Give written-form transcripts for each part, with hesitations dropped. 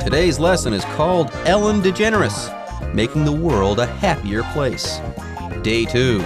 Today's lesson is called Ellen DeGeneres, Making the World a Happier Place. Day 2.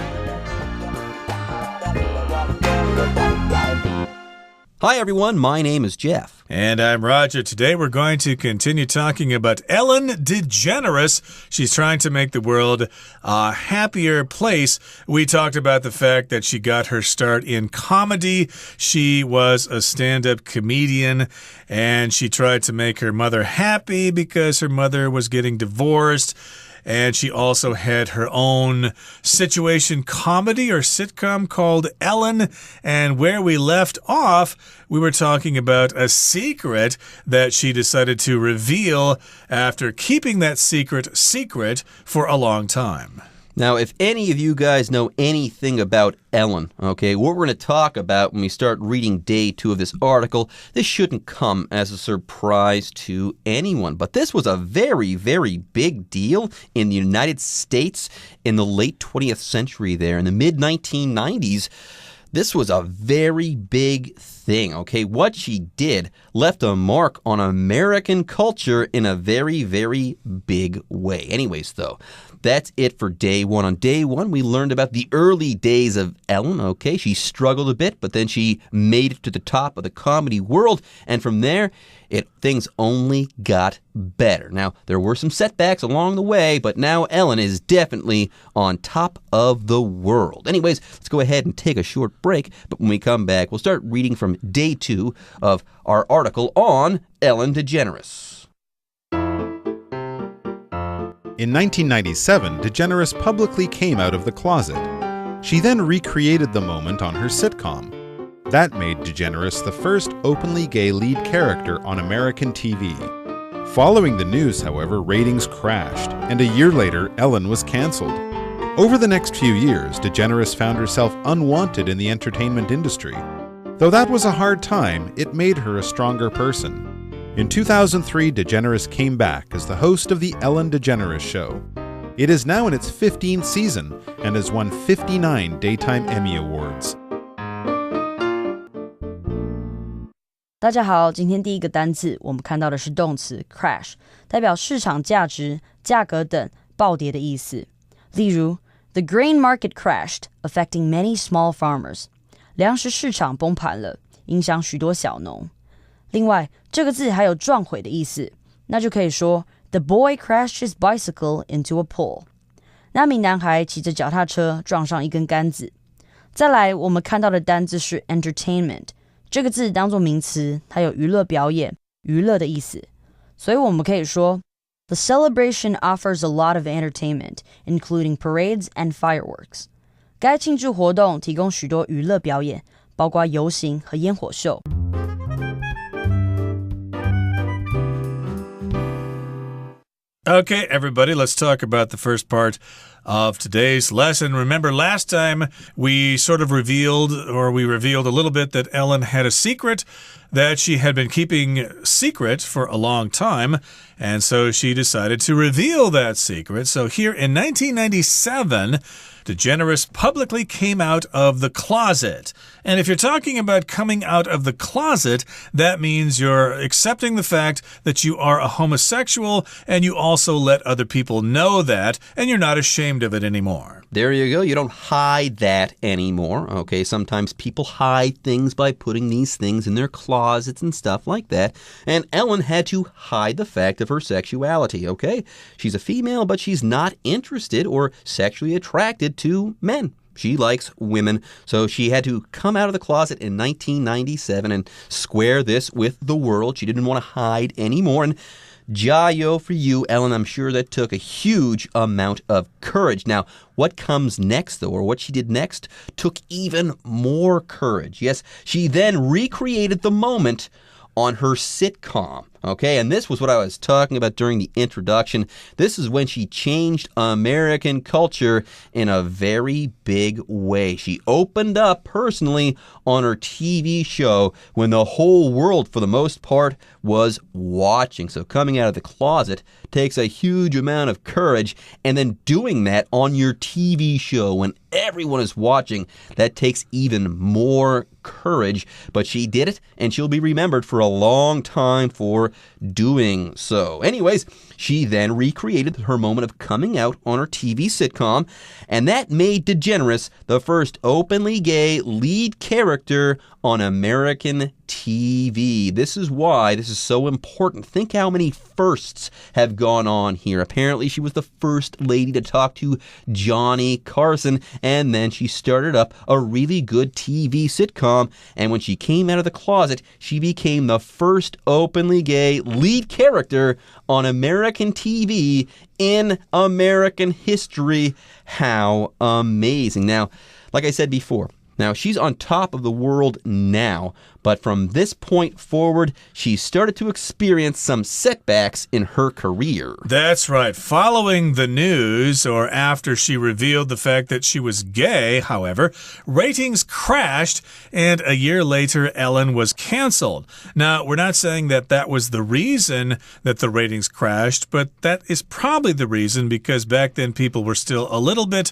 Hi everyone, my name is Jeff. And I'm Roger. Today we're going to continue talking about Ellen DeGeneres. She's trying to make the world a happier place. We talked about the fact that she got her start in comedy. She was a stand-up comedian, and she tried to make her mother happy because her mother was getting divorced. And she also had her own situation comedy or sitcom called Ellen. And where we left off, we were talking about a secret that she decided to reveal after keeping that secret for a long time. Now, if any of you guys know anything about Ellen, okay, what we're going to talk about when we start reading day 2 of this article, this shouldn't come as a surprise to anyone. But this was a very, very big deal in the United States in the late 20th century there, in the mid-1990s. This was a very big thing, okay? What she did left a mark on American culture in a very, very big way. Anyways, though, that's it for day 1. On day 1, we learned about the early days of Ellen, okay? She struggled a bit, but then she made it to the top of the comedy world, and from there, things only got better. Now, there were some setbacks along the way, but now Ellen is definitely on top of the world. Anyways, let's go ahead and take a short break, but when we come back, we'll start reading from day 2 of our article on Ellen DeGeneres. In 1997, DeGeneres publicly came out of the closet. She then recreated the moment on her sitcom. That made DeGeneres the first openly gay lead character on American TV. Following the news, however, ratings crashed, and a year later, Ellen was canceled. Over the next few years, DeGeneres found herself unwanted in the entertainment industry. Though that was a hard time, it made her a stronger person. In 2003, DeGeneres came back as the host of The Ellen DeGeneres Show. It is now in its 15th season and has won 59 Daytime Emmy Awards. 大家好，今天第一个单字我们看到的是动词 crash， 代表市场价值、价格等暴跌的意思。例如 The grain market crashed, affecting many small farmers. 粮食市场崩盘了，影响许多小农。另外，这个字还有撞毁的意思，那就可以说 The boy crashed his bicycle into a pole. 那名男孩骑着脚踏车撞上一根杆子。再来，我们看到的单字是 entertainment， 这个字当作名词，它有娱乐表演、娱乐的意思。所以我们可以说 The celebration offers a lot of entertainment, including parades and fireworks. 该庆祝活动提供许多娱乐表演，包括游行和烟火秀。Okay, everybody, let's talk about the first part of today's lesson. Remember, last time we revealed a little bit that Ellen had a secret that she had been keeping secret for a long time, and so she decided to reveal that secret. So here in 1997, DeGeneres publicly came out of the closet. And if you're talking about coming out of the closet, that means you're accepting the fact that you are a homosexual, and you also let other people know that, and you're not ashamed of it anymore. There you go. You don't hide that anymore. Okay, sometimes people hide things by putting these things in their closets and stuff like that. And Ellen had to hide the fact of her sexuality, okay? She's a female, but she's not interested or sexually attracted to men. She likes women, so she had to come out of the closet in 1997 and square this with the world. She didn't want to hide anymore, and Jayo for you, Ellen. I'm sure that took a huge amount of courage. Now, what comes next, though, or what she did next, took even more courage. Yes, she then recreated the moment on her sitcom. Okay, and this was what I was talking about during the introduction. This is when she changed American culture in a very big way. She opened up personally on her TV show when the whole world, for the most part, was watching. So coming out of the closet takes a huge amount of courage, and then doing that on your TV show when everyone is watching, that takes even more courage. But she did it, and she'll be remembered for a long time for doing so. Anyways, she then recreated her moment of coming out on her TV sitcom, and that made DeGeneres the first openly gay lead character on American TV. This is why this is so important. Think how many firsts have gone on here. Apparently, she was the first lady to talk to Johnny Carson, and then she started up a really good TV sitcom, and when she came out of the closet, she became the first openly gay lead character on American TV in American history. How amazing. Now, like I said before, now, she's on top of the world now, but from this point forward, she started to experience some setbacks in her career. That's right. Following the news, or after she revealed the fact that she was gay, however, ratings crashed, and a year later, Ellen was canceled. Now, we're not saying that that was the reason that the ratings crashed, but that is probably the reason, because back then people were still a little bit,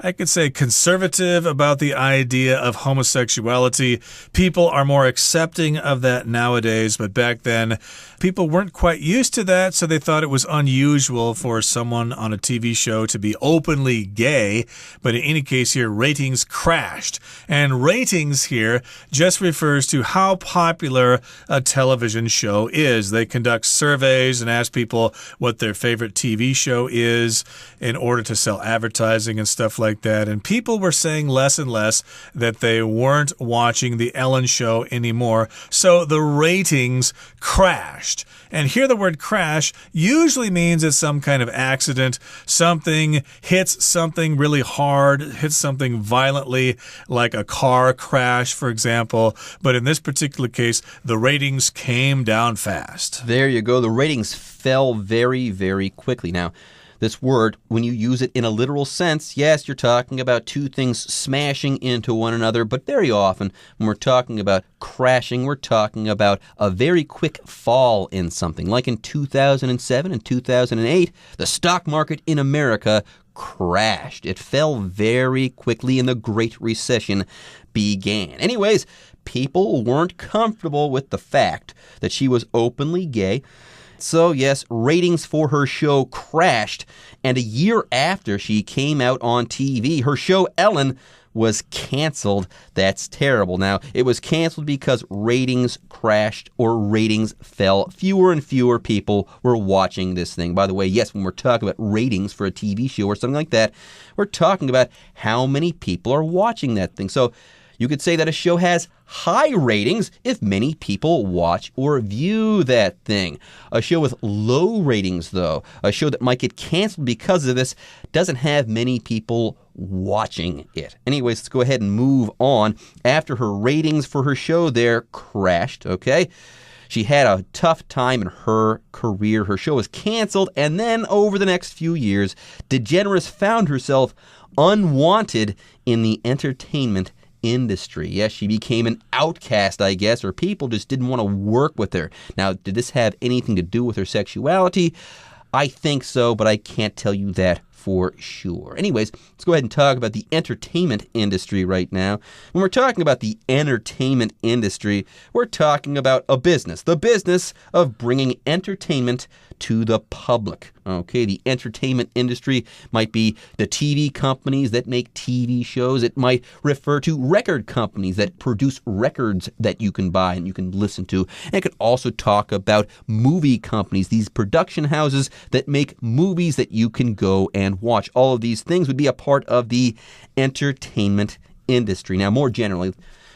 I could say, conservative about the idea of homosexuality. People are more accepting of that nowadays, but back then people weren't quite used to that, so they thought it was unusual for someone on a TV show to be openly gay. But in any case here, ratings crashed. And ratings here just refers to how popular a television show is. They conduct surveys and ask people what their favorite TV show is in order to sell advertising and stuff like that. And people were saying less and less that they weren't watching the Ellen show anymore. So the ratings crashed. And here the word crash usually means it's some kind of accident. Something hits something really hard, hits something violently, like a car crash, for example. But in this particular case, the ratings came down fast. There you go. The ratings fell very, very quickly. Now, this word, when you use it in a literal sense, yes, you're talking about two things smashing into one another, but very often when we're talking about crashing, we're talking about a very quick fall in something. Like in 2007 and 2008, the stock market in America crashed. It fell very quickly and the Great Recession began. Anyways, people weren't comfortable with the fact that she was openly gay. So, yes, ratings for her show crashed, and a year after she came out on TV, her show Ellen was canceled. That's terrible. Now, it was canceled because ratings crashed or ratings fell. Fewer and fewer people were watching this thing. By the way, yes, when we're talking about ratings for a TV show or something like that, we're talking about how many people are watching that thing. So, you could say that a show has high ratings if many people watch or view that thing. A show with low ratings, though, a show that might get canceled because of this, doesn't have many people watching it. Anyways, let's go ahead and move on. After her ratings for her show there crashed, okay? She had a tough time in her career. Her show was canceled, and then over the next few years, DeGeneres found herself unwanted in the entertainment industry. Yes, she became an outcast, I guess, or people just didn't want to work with her. Now, did this have anything to do with her sexuality? I think so, but I can't tell you that for sure. Anyways, let's go ahead and talk about the entertainment industry right now. When we're talking about the entertainment industry, we're talking about a business, the business of bringing entertainment to the public. Okay, the entertainment industry might be the TV companies that make TV shows. It might refer to record companies that produce records that you can buy and you can listen to. And it could also talk about movie companies, these production houses that make movies that you can go and watch. All of these things would be a part of the entertainment industry. Now, more generally,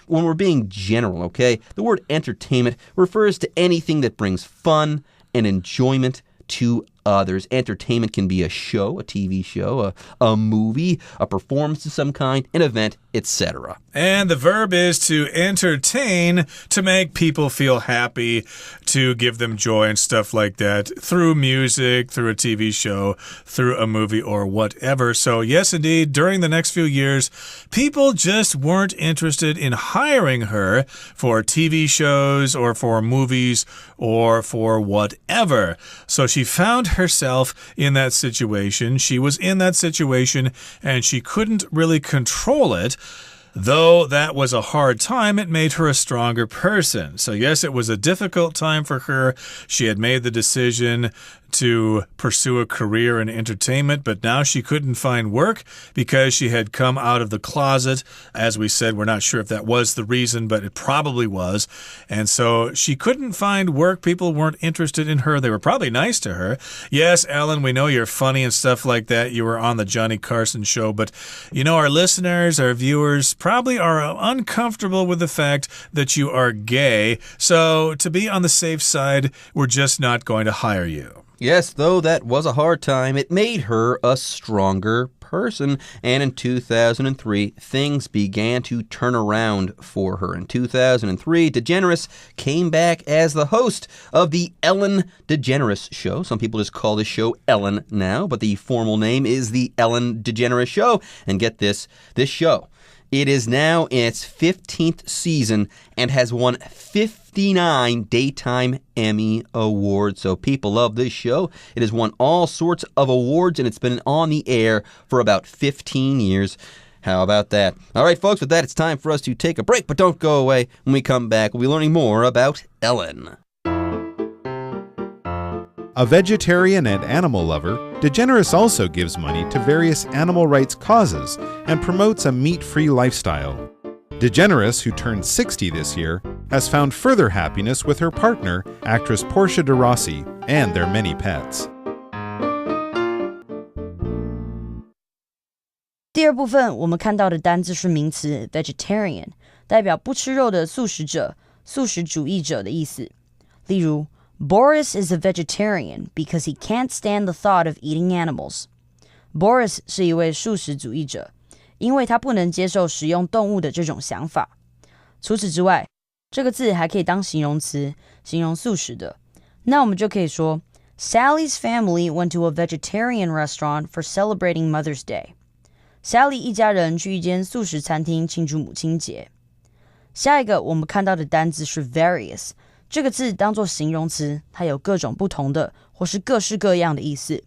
when we're being general, okay, the word entertainment refers to anything that brings fun and enjoyment to others. Entertainment can be a show, a TV show, a movie, a performance of some kind, an event, etc. And the verb is to entertain, to make people feel happy, to give them joy and stuff like that through music, through a TV show, through a movie or whatever. So yes, indeed, during the next few years, people just weren't interested in hiring her for TV shows or for movies or for whatever. So she found herself in that situation. She was in that situation and she couldn't really control it. Though that was a hard time, it made her a stronger person. So yes, it was a difficult time for her. She had made the decision to pursue a career in entertainment, but now she couldn't find work because she had come out of the closet. As we said, we're not sure if that was the reason, but it probably was. And so she couldn't find work. People weren't interested in her. They were probably nice to her. Yes, Ellen, we know you're funny and stuff like that. You were on the Johnny Carson show, but you know, our listeners, our viewers probably are uncomfortable with the fact that you are gay. So to be on the safe side, we're just not going to hire you. Yes, though that was a hard time, it made her a stronger person. And in 2003, things began to turn around for her. In 2003, DeGeneres came back as the host of the Ellen DeGeneres Show. Some people just call this show Ellen now, but the formal name is the Ellen DeGeneres Show. And get this show. It is now in its 15th season and has won 59 Daytime Emmy Awards. So people love this show. It has won all sorts of awards, and it's been on the air for about 15 years. How about that? All right, folks, with that, it's time for us to take a break, but don't go away. When we come back, we'll be learning more about Ellen. A vegetarian and animal lover, DeGeneres also gives money to various animal rights causes and promotes a meat-free lifestyle. DeGeneres, who turned 60 this year, has found further happiness with her partner, actress Portia de Rossi, and their many pets. 第二部分我们看到的单字是名词 vegetarian， 代表不吃肉的素食者、素食主义者的意思。例如Boris is a vegetarian because he can't stand the thought of eating animals. Boris 是一位素食主义者，因为他不能接受食用动物的这种想法。除此之外，这个字还可以当形容词，形容素食的。那我们就可以说 Sally's family went to a vegetarian restaurant for celebrating Mother's Day. Sally 一家人去一间素食餐厅庆祝母亲节。下一个我们看到的单字是 various。这个字当作形容词，它有各种不同的或是各式各样的意思。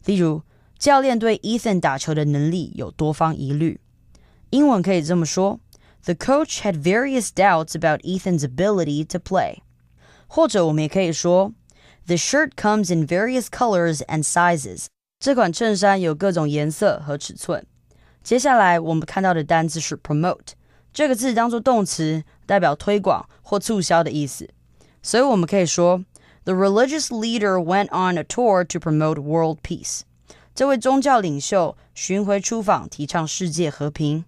例如，教练对 Ethan 打球的能力有多方疑虑。英文可以这么说 ：The coach had various doubts about Ethan's ability to play。或者我们也可以说 ：The shirt comes in various colors and sizes。这款衬衫有各种颜色和尺寸。接下来我们看到的单字是 promote， 这个字当作动词，代表推广或促销的意思。所以我们可以说 The religious leader went on a tour to promote world peace. 这位宗教领袖巡回出访，提倡世界和平。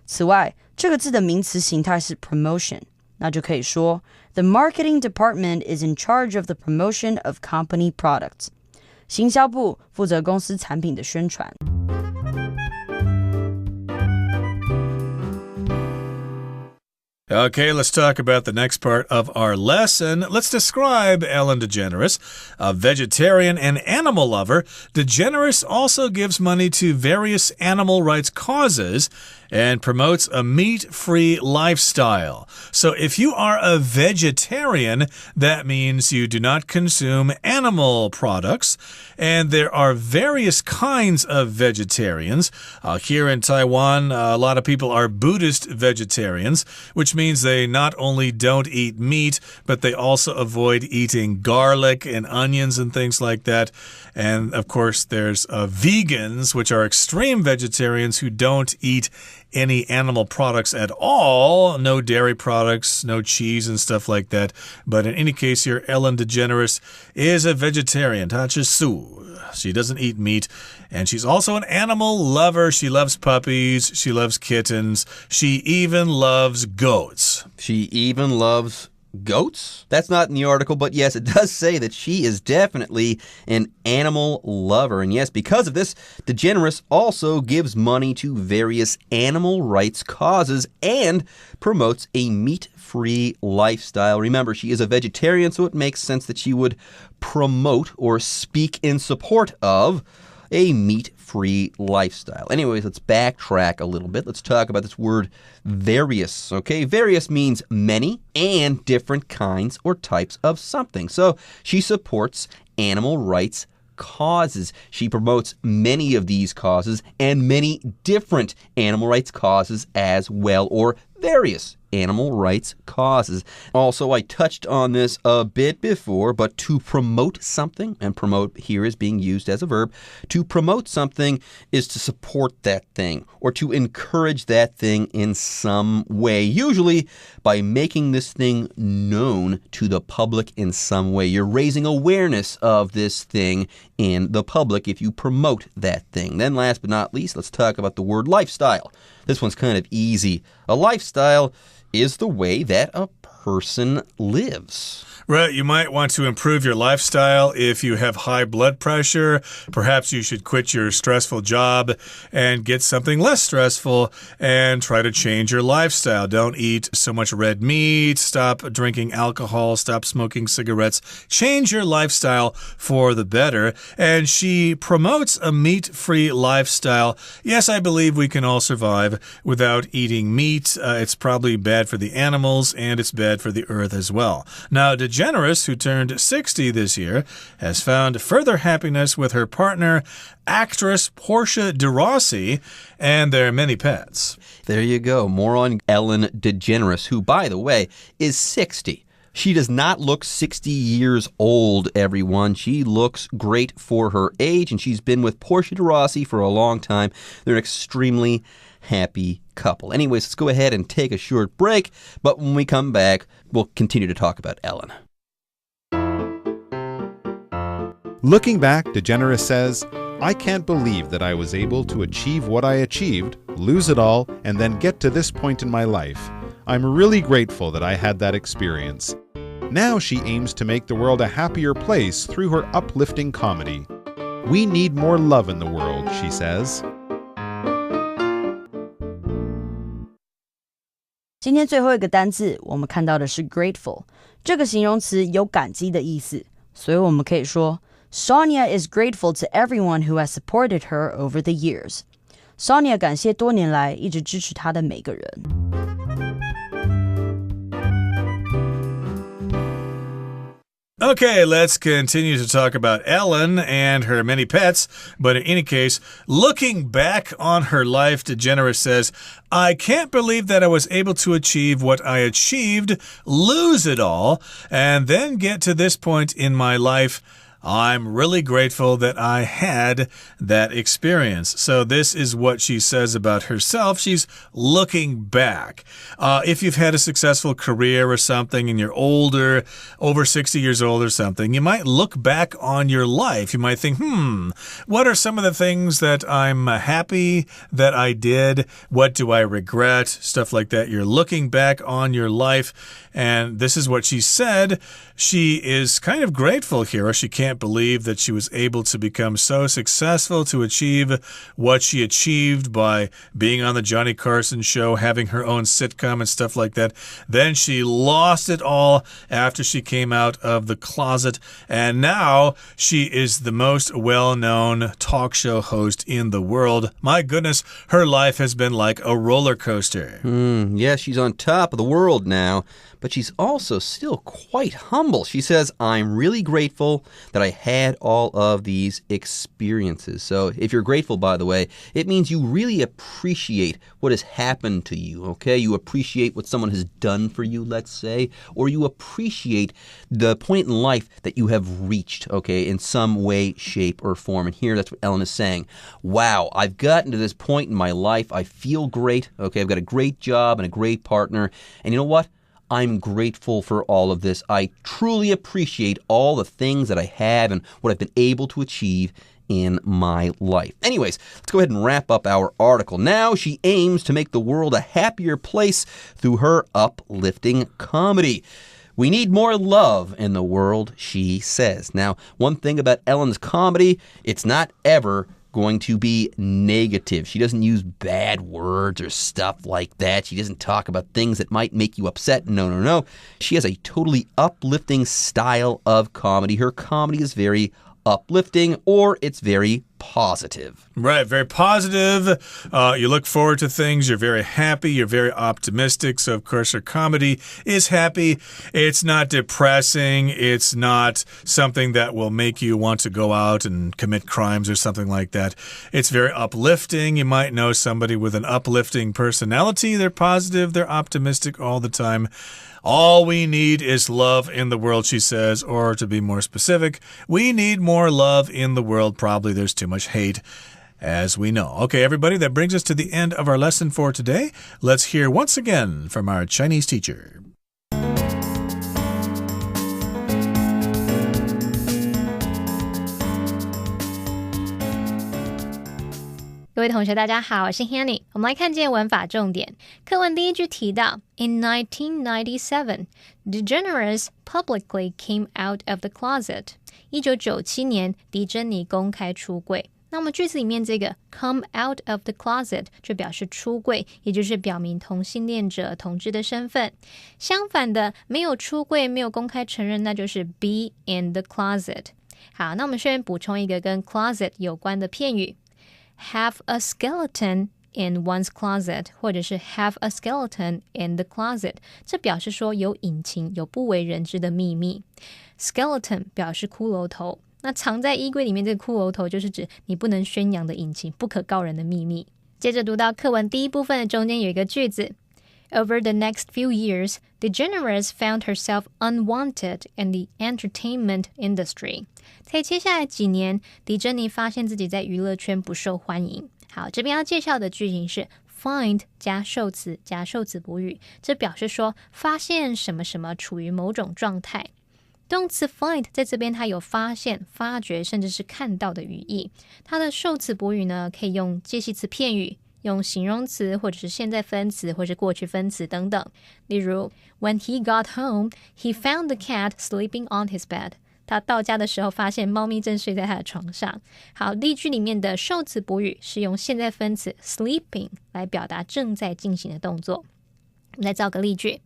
此外，这个字的名词形态是 promotion， 那就可以说 The marketing department is in charge of the promotion of company products. 行销部负责公司产品的宣传。Okay, let's talk about the next part of our lesson. Let's describe Ellen DeGeneres, a vegetarian and animal lover. DeGeneres also gives money to various animal rights causes and promotes a meat-free lifestyle. So if you are a vegetarian, that means you do not consume animal products. And there are various kinds of vegetarians. Here in Taiwan, a lot of people are Buddhist vegetarians, which means they not only don't eat meat, but they also avoid eating garlic and onions and things like that. And of course, there's vegans, which are extreme vegetarians who don't eat any animal products at all. No dairy products, no cheese and stuff like that. But in any case here, Ellen DeGeneres is a vegetarian. 她吃素. She doesn't eat meat. And she's also an animal lover. She loves puppies. She loves kittens. She even loves goats. She even loves goats? That's not in the article, but yes, it does say that she is definitely an animal lover. And yes, because of this, DeGeneres also gives money to various animal rights causes and promotes a meat-free lifestyle. Remember, she is a vegetarian, so it makes sense that she would promote or speak in support of a meat-free lifestyle. Anyways, let's backtrack a little bit. Let's talk about this word various, okay? Various means many and different kinds or types of something. So she supports animal rights causes. She promotes many of these causes and many different animal rights causes as well, or various animal rights causes. Also, I touched on this a bit before, but to promote something, and promote here is being used as a verb, to promote something is to support that thing or to encourage that thing in some way, usually by making this thing known to the public in some way. You're raising awareness of this thing in the public if you promote that thing. Then last but not least, let's talk about the word lifestyle. This one's kind of easy. A lifestyle is the way that a person lives. Right, you might want to improve your lifestyle if you have high blood pressure. Perhaps you should quit your stressful job and get something less stressful and try to change your lifestyle. Don't eat so much red meat, stop drinking alcohol, stop smoking cigarettes. Change your lifestyle for the better. And she promotes a meat-free lifestyle. Yes, I believe we can all survive without eating meat. It's probably bad for the animals and it's bad for the earth as well. Now, DeGeneres, who turned 60 this year, has found further happiness with her partner, actress Portia de Rossi, and their many pets. There you go. More on Ellen DeGeneres, who, by the way, is 60. She does not look 60 years old, everyone. She looks great for her age, and she's been with Portia de Rossi for a long time. They're an extremely happy couple. Anyways, let's go ahead and take a short break, but when we come back, we'll continue to talk about Ellen. Looking back, DeGeneres says, I can't believe that I was able to achieve what I achieved, lose it all, and then get to this point in my life. I'm really grateful that I had that experience. Now she aims to make the world a happier place through her uplifting comedy. We need more love in the world, she says. 今天最后一个单字，我们看到的是 grateful。这个形容词有感激的意思，所以我们可以说 Sonia is grateful to everyone who has supported her over the years. Sonia 感谢多年来一直支持她的每个人。Okay, let's continue to talk about Ellen and her many pets. But in any case, looking back on her life, DeGeneres says, I can't believe that I was able to achieve what I achieved, lose it all, and then get to this point in my life. I'm really grateful that I had that experience. So this is what she says about herself. She's looking back. If you've had a successful career or something and you're older, over 60 years old or something, you might look back on your life. You might think, what are some of the things that I'm happy that I did? What do I regret? Stuff like that. You're looking back on your life. And this is what she said. She is kind of grateful here, or she can't believe that she was able to become so successful to achieve what she achieved by being on the Johnny Carson show, having her own sitcom and stuff like that. Then she lost it all after she came out of the closet, and now she is the most well-known talk show host in the world. My goodness, her life has been like a roller coaster. Yeah, she's on top of the world now, but she's also still quite humble. She says, I'm really grateful that I had all of these experiences. So if you're grateful, by the way, it means you really appreciate what has happened to you, okay? You appreciate what someone has done for you, let's say, or you appreciate the point in life that you have reached, okay, in some way, shape, or form. And here, that's what Ellen is saying. Wow, I've gotten to this point in my life. I feel great, okay? I've got a great job and a great partner. And you know what? I'm grateful for all of this. I truly appreciate all the things that I have and what I've been able to achieve in my life. Anyways, let's go ahead and wrap up our article. Now she aims to make the world a happier place through her uplifting comedy. We need more love in the world, she says. Now, one thing about Ellen's comedy, it's not ever going to be negative. She doesn't use bad words or stuff like that. She doesn't talk about things that might make you upset. No. She has a totally uplifting style of comedy. Her comedy is very uplifting, or it's very positive. Right, very positive. You look forward to things. You're very happy. You're very optimistic. So, of course, her comedy is happy. It's not depressing. It's not something that will make you want to go out and commit crimes or something like that. It's very uplifting. You might know somebody with an uplifting personality. They're positive. They're optimistic all the time. All we need is love in the world, she says, or to be more specific, we need more love in the world. Probably there's too much hate, as we know. Okay, everybody, that brings us to the end of our lesson for today. Let's hear once again from our Chinese teacher. 各位同学大家好，我是 Hanny。 我们来看今天文法重点。课文第一句提到 In 1997, DeGeneres publicly came out of the closet. 1997年，狄珍妮公开出柜。那我们句子里面这个 come out of the closet 就表示出柜，也就是表明同性恋者同志的身份。相反的，没有出柜，没有公开承认，那就是 be in the closet。 好，那我们顺便补充一个跟 closet 有关的片语，have a skeleton in one's closet 或者是 have a skeleton in the closet， 这表示说有隐情，有不为人知的秘密。 skeleton 表示骷髅头，那藏在衣柜里面这个骷髅头就是指你不能宣扬的隐情，不可告人的秘密。接着读到课文第一部分的中间有一个句子， Over the next few years, DeGeneres found herself unwanted in the entertainment industry. 在接下来几年，狄珍妮发现自己在娱乐圈不受欢迎。好，这边要介绍的句型是 find 加受词加受词补语，这表示说发现什么什么处于某种状态。动词 find 在这边它有发现、发掘甚至是看到的语义。它的受词补语呢，可以用介系词片语，用形容词或者是现在分词或是过去分词等等。例如 When he got home, he found the cat sleeping on his bed. 他到家的时候发现猫咪正睡在他的床上。好，例句里面的受词补语是用现在分词 sleeping 来表达正在进行的动作。我们来造个例句。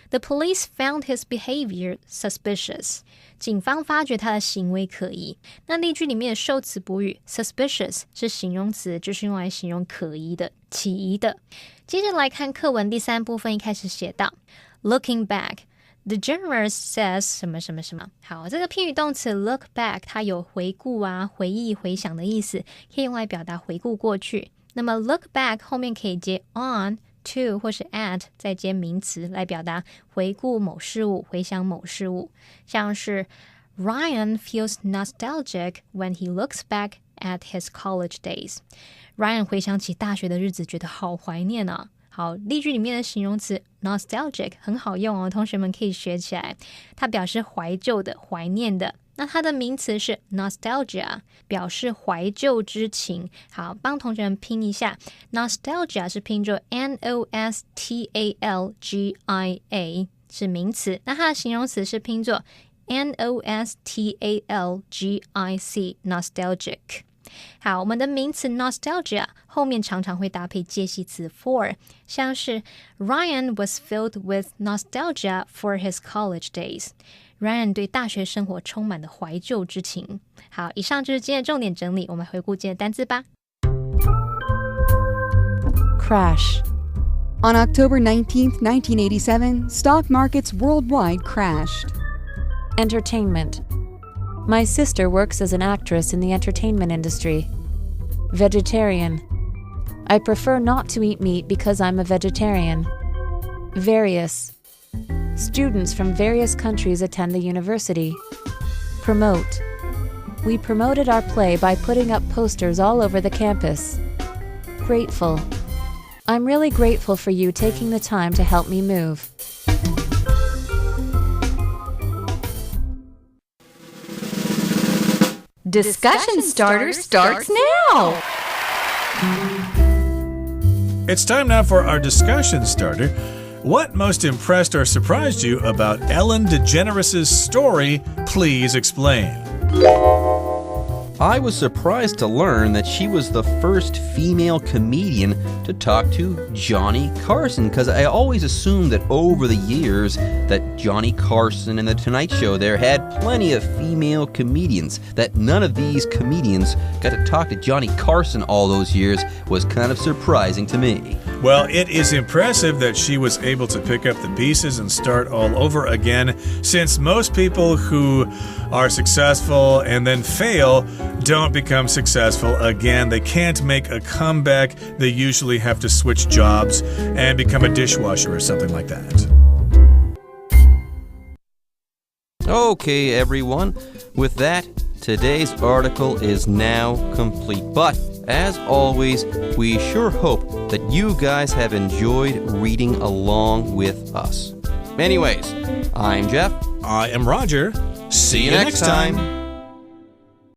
The police found his behavior suspicious. 警方发觉他的行为可疑。那例句里面的受词补语 suspicious 是形容词，就是用来形容可疑的、起疑的。接着来看课文第三部分，一开始写到 Looking back.DeGeneres says 什么什么什么。好，这个片语动词 look back 它有回顾啊、回忆、回想的意思，可以用来表达回顾过去。那么 look back 后面可以接 on、to 或是 at 再接名词来表达回顾某事物、回想某事物。像是 Ryan feels nostalgic when he looks back at his college days. Ryan 回想起大学的日子，觉得好怀念啊。好，例句里面的形容词 nostalgic 很好用哦，同学们可以学起来。它表示怀旧的、怀念的。那它的名词是 nostalgia， 表示怀旧之情。好，帮同学们拼一下 nostalgia 是拼作 nostalgia 是名词，那它的形容词是拼作 nostalgic nostalgic。好，我们的名词 nostalgia 后面常常会搭配介系词 for， 像是 Ryan was filled with nostalgia for his college days. Ryan 对大学生活充满了怀旧之情。好，以上就是今天的重点整理，我们回顾今天的单字吧。Crash. On October 19th, 1987, stock markets worldwide crashed. Entertainment.My sister works as an actress in the entertainment industry. Vegetarian. I prefer not to eat meat because I'm a vegetarian. Various. Students from various countries attend the university. Promote. We promoted our play by putting up posters all over the campus. Grateful. I'm really grateful for you taking the time to help me move. Discussion Starter starts now! It's time now for our discussion starter. what most impressed or surprised you about Ellen DeGeneres' story? Please explain. I was surprised to learn that she was the first female comedian to talk to Johnny Carson, because I always assumed that over the years that Johnny Carson and The Tonight Show there had plenty of female comedians. That none of these comedians got to talk to Johnny Carson all those years was kind of surprising to me. Well, it is impressive that she was able to pick up the pieces and start all over again, since most people who are successful and then fail don't become successful again. They can't make a comeback. They usually have to switch jobs and become a dishwasher or something like that. Okay, everyone. With that, today's article is now complete. But, as always, we sure hope that you guys have enjoyed reading along with us. Anyways, I'm Jeff. I am Roger. See you next time.